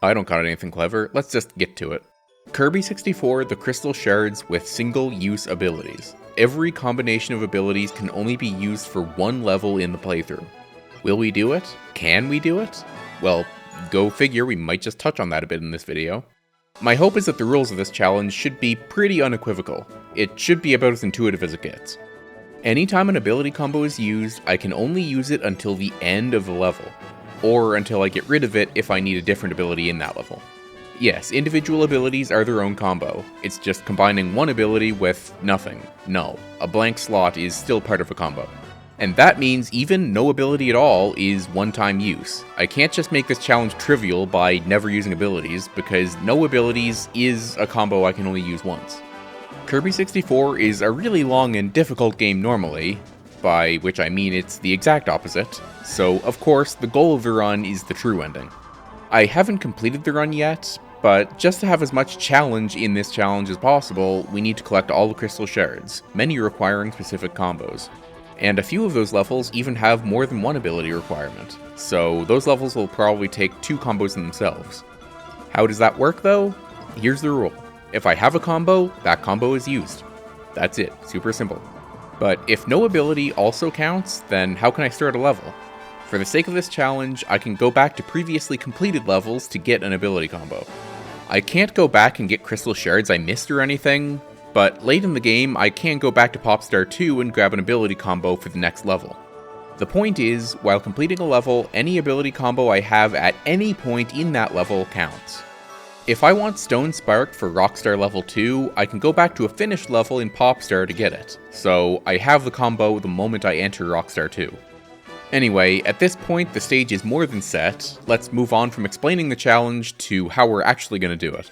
I don't got anything clever, let's just get to it. Kirby 64, the crystal shards with single-use abilities. Every combination of abilities can only be used for one level in the playthrough. Will we do it? Can we do it? Well, go figure, we might just touch on that a bit in this video. My hope is that the rules of this challenge should be pretty unequivocal. It should be about as intuitive as it gets. Anytime an ability combo is used, I can only use it until the end of the level, or until I get rid of it if I need a different ability in that level. Yes, individual abilities are their own combo, it's just combining one ability with nothing, null. A blank slot is still part of a combo. And that means even no ability at all is one-time use. I can't just make this challenge trivial by never using abilities, because no abilities is a combo I can only use once. Kirby 64 is a really long and difficult game normally, by which I mean it's the exact opposite, so of course the goal of the run is the true ending. I haven't completed the run yet, but just to have as much challenge in this challenge as possible, we need to collect all the crystal shards, many requiring specific combos. And a few of those levels even have more than one ability requirement, so those levels will probably take 2 combos in themselves. How does that work though? Here's the rule. If I have a combo, that combo is used. That's it, super simple. But if no ability also counts, then how can I start a level? For the sake of this challenge, I can go back to previously completed levels to get an ability combo. I can't go back and get crystal shards I missed or anything, but late in the game, I can go back to Popstar 2 and grab an ability combo for the next level. The point is, while completing a level, any ability combo I have at any point in that level counts. If I want Stone Spark for Rockstar level 2, I can go back to a finished level in Popstar to get it, so I have the combo the moment I enter Rockstar 2. Anyway, at this point the stage is more than set, let's move on from explaining the challenge to how we're actually going to do it.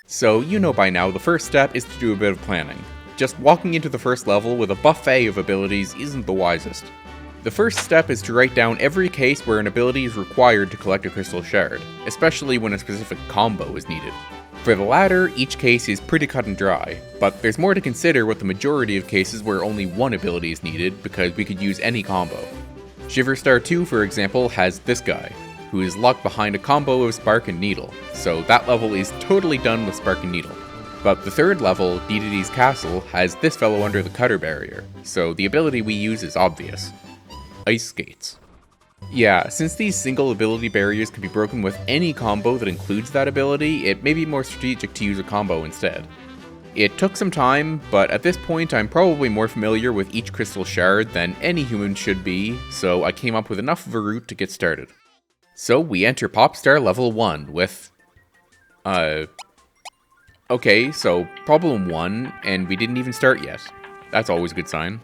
So, you know by now, the first step is to do a bit of planning. Just walking into the first level with a buffet of abilities isn't the wisest. The first step is to write down every case where an ability is required to collect a crystal shard, especially when a specific combo is needed. For the latter, each case is pretty cut and dry, but there's more to consider with the majority of cases where only one ability is needed because we could use any combo. Shiverstar 2, for example, has this guy, who is locked behind a combo of Spark and Needle, so that level is totally done with Spark and Needle. But the third level, Dedede's Castle, has this fellow under the cutter barrier, so the ability we use is obvious. Ice Skates. Yeah, since these single ability barriers can be broken with any combo that includes that ability, it may be more strategic to use a combo instead. It took some time, but at this point I'm probably more familiar with each crystal shard than any human should be, so I came up with enough of a route to get started. So we enter Popstar level 1 with... Okay, so problem 1, and we didn't even start yet. That's always a good sign.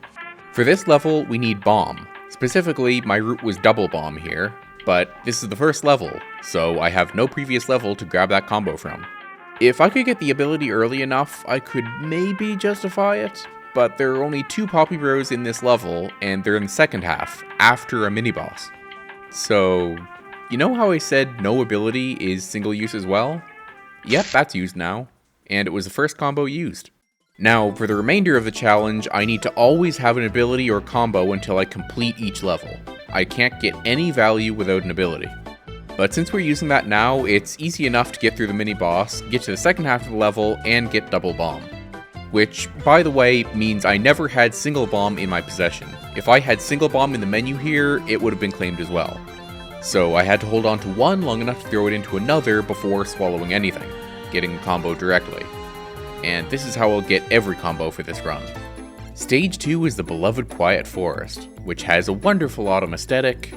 For this level, we need Bomb. Specifically, my route was Double Bomb here, but this is the first level, so I have no previous level to grab that combo from. If I could get the ability early enough, I could maybe justify it, but there are only 2 Poppy Bros in this level, and they're in the second half, after a mini-boss. So... you know how I said no ability is single use as well? Yep, that's used now. And it was the first combo used. Now, for the remainder of the challenge, I need to always have an ability or combo until I complete each level. I can't get any value without an ability. But since we're using that now, it's easy enough to get through the mini-boss, get to the second half of the level, and get Double Bomb. Which, by the way, means I never had Single Bomb in my possession. If I had Single Bomb in the menu here, it would have been claimed as well. So I had to hold on to one long enough to throw it into another before swallowing anything, getting a combo directly. And this is how I'll get every combo for this run. Stage 2 is the beloved Quiet Forest, which has a wonderful autumn aesthetic,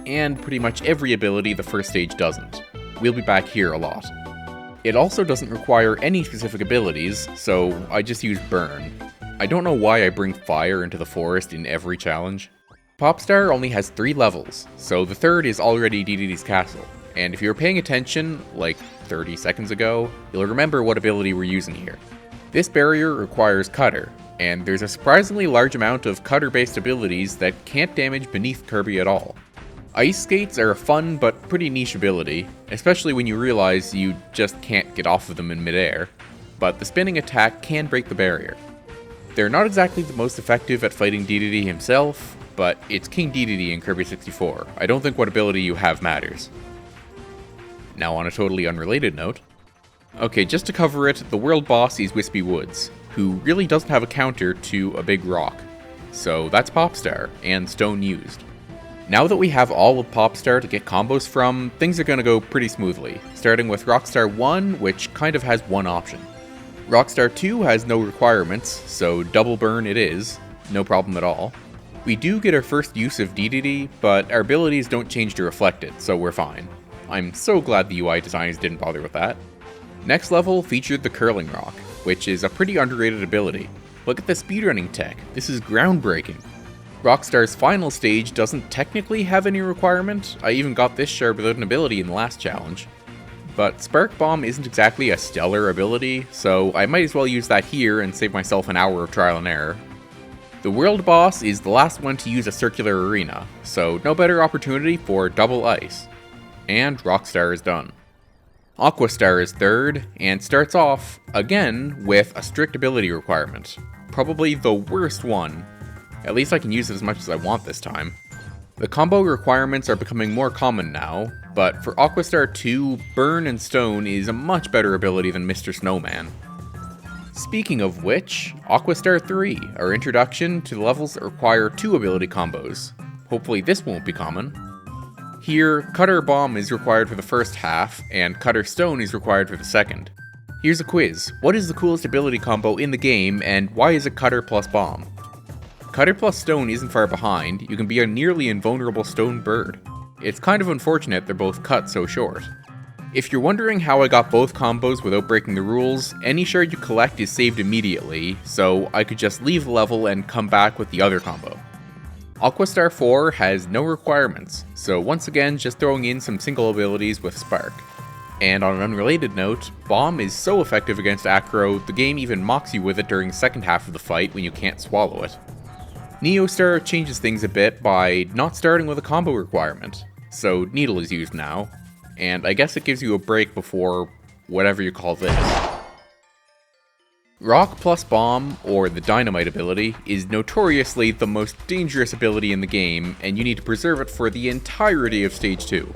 and pretty much every ability the first stage doesn't. We'll be back here a lot. It also doesn't require any specific abilities, so I just use Burn. I don't know why I bring fire into the forest in every challenge. Popstar only has 3 levels, so the third is already Dedede's Castle, and if you were paying attention, like 30 seconds ago, you'll remember what ability we're using here. This barrier requires Cutter, and there's a surprisingly large amount of Cutter-based abilities that can't damage beneath Kirby at all. Ice Skates are a fun but pretty niche ability, especially when you realize you just can't get off of them in midair, but the spinning attack can break the barrier. They're not exactly the most effective at fighting Dedede himself, but it's King Dedede in Kirby 64. I don't think what ability you have matters. Now on a totally unrelated note. Okay, just to cover it, the world boss is Wispy Woods, who really doesn't have a counter to a big rock. So that's Popstar, and Stone used. Now that we have all of Popstar to get combos from, things are gonna go pretty smoothly, starting with Rockstar 1, which kind of has one option. Rockstar 2 has no requirements, so double burn it is, no problem at all. We do get our first use of DDD, but our abilities don't change to reflect it, so we're fine. I'm so glad the UI designers didn't bother with that. Next level featured the Curling Rock, which is a pretty underrated ability. Look at the speedrunning tech, this is groundbreaking. Rockstar's final stage doesn't technically have any requirement, I even got this shard without an ability in the last challenge. But Spark Bomb isn't exactly a stellar ability, so I might as well use that here and save myself an hour of trial and error. The world boss is the last one to use a circular arena, so no better opportunity for double ice. And Rockstar is done. Aquastar is third, and starts off, again, with a strict ability requirement. Probably the worst one. At least I can use it as much as I want this time. The combo requirements are becoming more common now, but for Aquastar 2, Burn and Stone is a much better ability than Mr. Snowman. Speaking of which, Aquastar 3, our introduction to the levels that require 2 ability combos. Hopefully this won't be common. Here, Cutter Bomb is required for the first half, and Cutter Stone is required for the second. Here's a quiz. What is the coolest ability combo in the game, and why is it Cutter plus Bomb? Cutter plus Stone isn't far behind, you can be a nearly invulnerable stone bird. It's kind of unfortunate they're both cut so short. If you're wondering how I got both combos without breaking the rules, any shard you collect is saved immediately, so I could just leave the level and come back with the other combo. Aquastar 4 has no requirements, so once again just throwing in some single abilities with Spark. And on an unrelated note, Bomb is so effective against Acro, the game even mocks you with it during the second half of the fight when you can't swallow it. Neostar changes things a bit by not starting with a combo requirement, so Needle is used now, and I guess it gives you a break before whatever you call this. Rock plus Bomb, or the Dynamite ability, is notoriously the most dangerous ability in the game, and you need to preserve it for the entirety of Stage 2.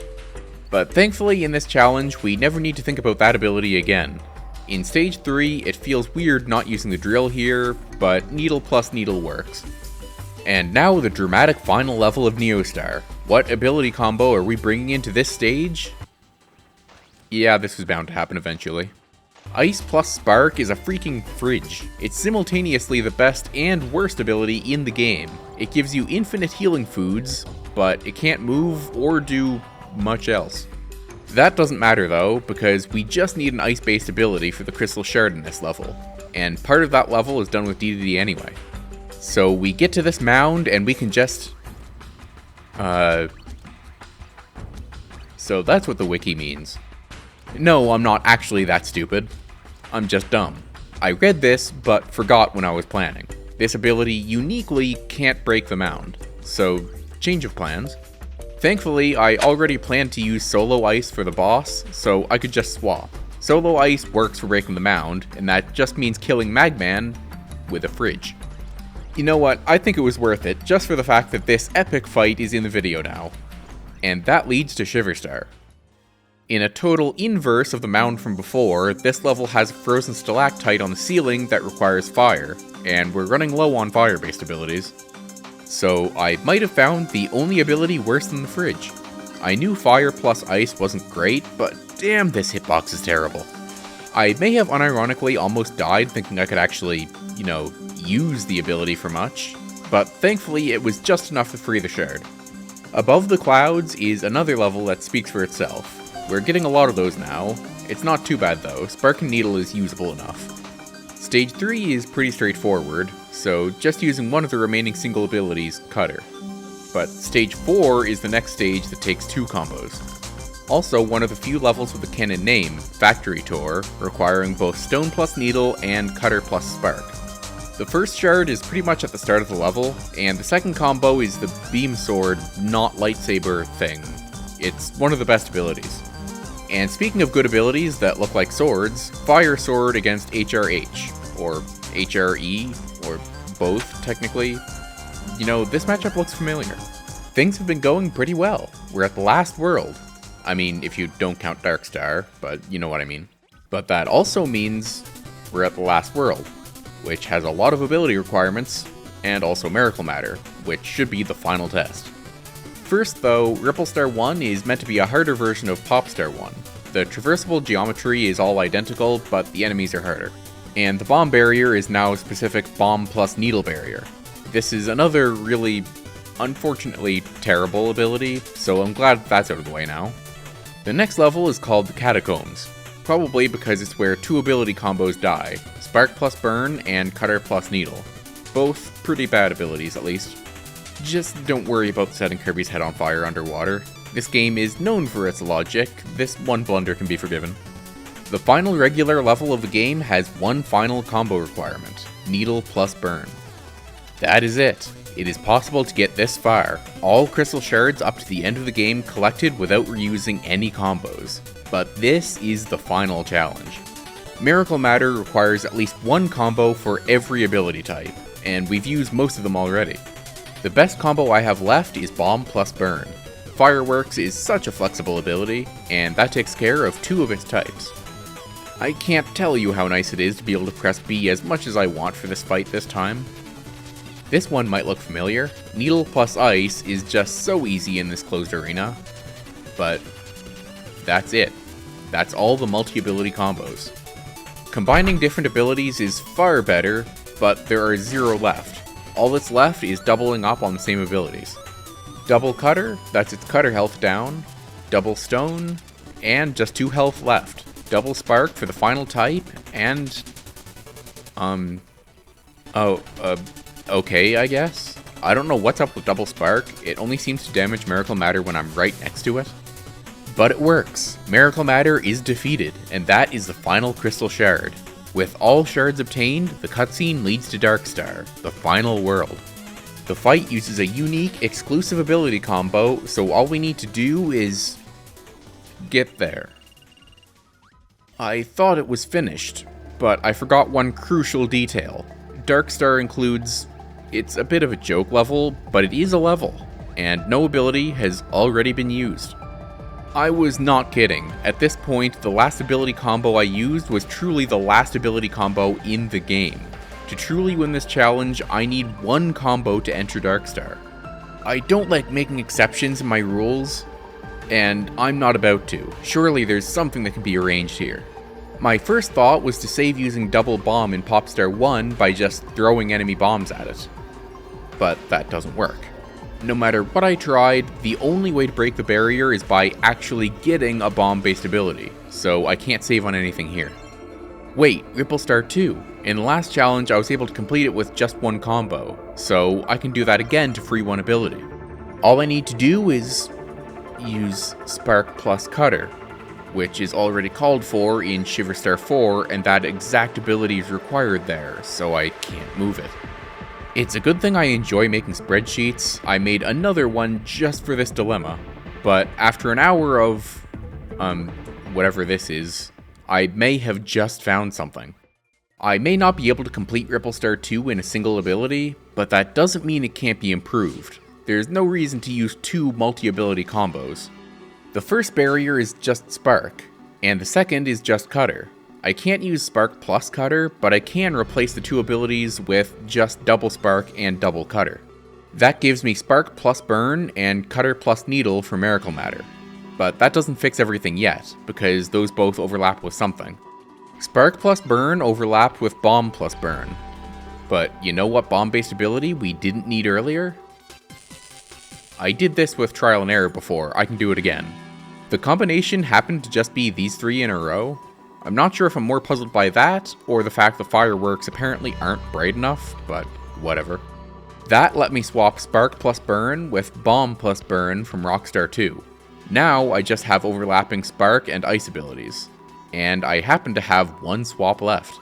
But thankfully in this challenge, we never need to think about that ability again. In Stage 3, it feels weird not using the drill here, but Needle plus Needle works. And now the dramatic final level of Neostar. What ability combo are we bringing into this stage? Yeah, this was bound to happen eventually. Ice plus Spark is a freaking fridge. It's simultaneously the best and worst ability in the game. It gives you infinite healing foods, but it can't move or do much else. That doesn't matter though, because we just need an ice-based ability for the Crystal Shard in this level, and part of that level is done with DDD anyway. So we get to this mound and we can just... So that's what the wiki means. No, I'm not actually that stupid. I'm just dumb. I read this, but forgot when I was planning. This ability uniquely can't break the mound, so change of plans. Thankfully, I already planned to use Solo Ice for the boss, so I could just swap. Solo Ice works for breaking the mound, and that just means killing Magman with a fridge. You know what, I think it was worth it, just for the fact that this epic fight is in the video now. And that leads to Shiverstar. In a total inverse of the mound from before, this level has a frozen stalactite on the ceiling that requires fire, and we're running low on fire-based abilities. So I might have found the only ability worse than the fridge. I knew fire plus ice wasn't great, but damn this hitbox is terrible. I may have unironically almost died thinking I could actually, use the ability for much, but thankfully it was just enough to free the shard. Above the Clouds is another level that speaks for itself. We're getting a lot of those now. It's not too bad though, Spark and Needle is usable enough. Stage 3 is pretty straightforward, so just using one of the remaining single abilities, Cutter. But Stage 4 is the next stage that takes 2 combos. Also one of the few levels with a canon name, Factory Tour, requiring both Stone plus Needle and Cutter plus Spark. The first shard is pretty much at the start of the level, and the second combo is the Beam Sword, not lightsaber thing. It's one of the best abilities. And speaking of good abilities that look like swords, Fire Sword against HRH, or HRE, or both, technically. This matchup looks familiar. Things have been going pretty well. We're at the last world. I mean, if you don't count Darkstar, but you know what I mean. But that also means we're at the last world, which has a lot of ability requirements, and also Miracle Matter, which should be the final test. First though, Ripple Star 1 is meant to be a harder version of Pop Star 1. The traversable geometry is all identical, but the enemies are harder. And the bomb barrier is now a specific bomb plus needle barrier. This is another really, unfortunately, terrible ability, so I'm glad that's out of the way now. The next level is called the Catacombs, probably because it's where two ability combos die, Spark plus Burn and Cutter plus Needle. Both pretty bad abilities, at least. Just don't worry about setting Kirby's head on fire underwater. This game is known for its logic, this one blunder can be forgiven. The final regular level of the game has one final combo requirement, Needle plus Burn. That is it. It is possible to get this far, all crystal shards up to the end of the game collected without reusing any combos. But this is the final challenge. Miracle Matter requires at least one combo for every ability type, and we've used most of them already. The best combo I have left is Bomb plus Burn. Fireworks is such a flexible ability, and that takes care of two of its types. I can't tell you how nice it is to be able to press B as much as I want for this fight this time. This one might look familiar. Needle plus Ice is just so easy in this closed arena. But that's it. That's all the multi-ability combos. Combining different abilities is far better, but there are 0 left. All that's left is doubling up on the same abilities. Double Cutter, that's its cutter health down. Double Stone, and just 2 health left. Double Spark for the final type, and... okay, I guess? I don't know what's up with Double Spark, it only seems to damage Miracle Matter when I'm right next to it. But it works. Miracle Matter is defeated, and that is the final Crystal Shard. With all shards obtained, the cutscene leads to Darkstar, the final world. The fight uses a unique, exclusive ability combo, so all we need to do is... get there. I thought it was finished, but I forgot one crucial detail. Darkstar includes... it's a bit of a joke level, but it is a level, and no ability has already been used. I was not kidding. At this point, the last ability combo I used was truly the last ability combo in the game. To truly win this challenge, I need one combo to enter Darkstar. I don't like making exceptions in my rules, and I'm not about to. Surely there's something that can be arranged here. My first thought was to save using Double Bomb in Popstar 1 by just throwing enemy bombs at it. But that doesn't work. No matter what I tried, the only way to break the barrier is by actually getting a bomb-based ability, so I can't save on anything here. Wait, Ripple Star 2. In the last challenge, I was able to complete it with just one combo, so I can do that again to free one ability. All I need to do is use Spark plus Cutter, which is already called for in Shiver Star 4, and that exact ability is required there, so I can't move it. It's a good thing I enjoy making spreadsheets. I made another one just for this dilemma, but after an hour of, whatever this is, I may have just found something. I may not be able to complete Ripple Star 2 in a single ability, but that doesn't mean it can't be improved. There's no reason to use 2 multi-ability combos. The first barrier is just Spark, and the second is just Cutter. I can't use Spark plus Cutter, but I can replace the 2 abilities with just Double Spark and Double Cutter. That gives me Spark plus Burn and Cutter plus Needle for Miracle Matter. But that doesn't fix everything yet, because those both overlap with something. Spark plus Burn overlapped with Bomb plus Burn. But you know what bomb-based ability we didn't need earlier? I did this with Trial and Error before, I can do it again. The combination happened to just be these 3 in a row. I'm not sure if I'm more puzzled by that, or the fact the fireworks apparently aren't bright enough, but whatever. That let me swap Spark plus Burn with Bomb plus Burn from Rockstar 2. Now I just have overlapping Spark and Ice abilities, and I happen to have one swap left.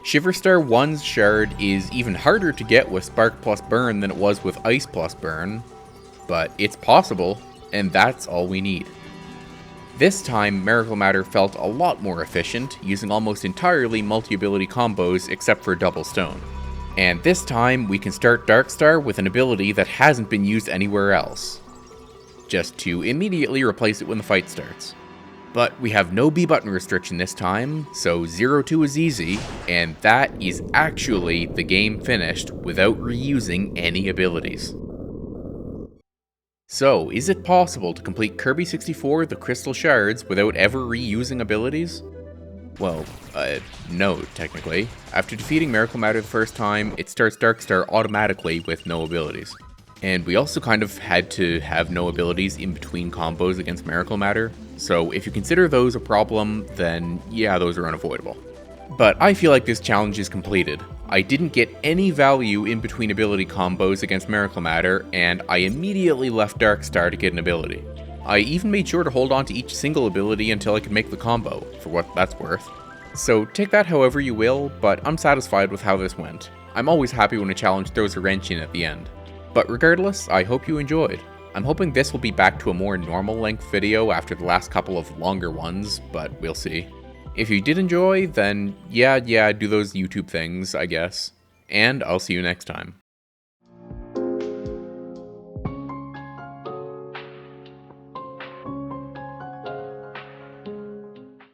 Shiver Star 1's shard is even harder to get with Spark plus Burn than it was with Ice plus Burn, but it's possible, and that's all we need. This time, Miracle Matter felt a lot more efficient, using almost entirely multi-ability combos except for Double Stone. And this time, we can start Darkstar with an ability that hasn't been used anywhere else. just to immediately replace it when the fight starts. But we have no B button restriction this time, so 0-2 is easy, and that is actually the game finished without reusing any abilities. So, is it possible to complete Kirby 64 The Crystal Shards without ever reusing abilities? Well, no, technically. After defeating Miracle Matter the first time, it starts Darkstar automatically with no abilities. And we also kind of had to have no abilities in between combos against Miracle Matter, so if you consider those a problem, then yeah, those are unavoidable. But I feel like this challenge is completed. I didn't get any value in between ability combos against Miracle Matter, and I immediately left Darkstar to get an ability. I even made sure to hold on to each single ability until I could make the combo, for what that's worth. So take that however you will, but I'm satisfied with how this went. I'm always happy when a challenge throws a wrench in at the end. But regardless, I hope you enjoyed. I'm hoping this will be back to a more normal length video after the last couple of longer ones, but we'll see. If you did enjoy, then yeah, do those YouTube things, I guess. And I'll see you next time.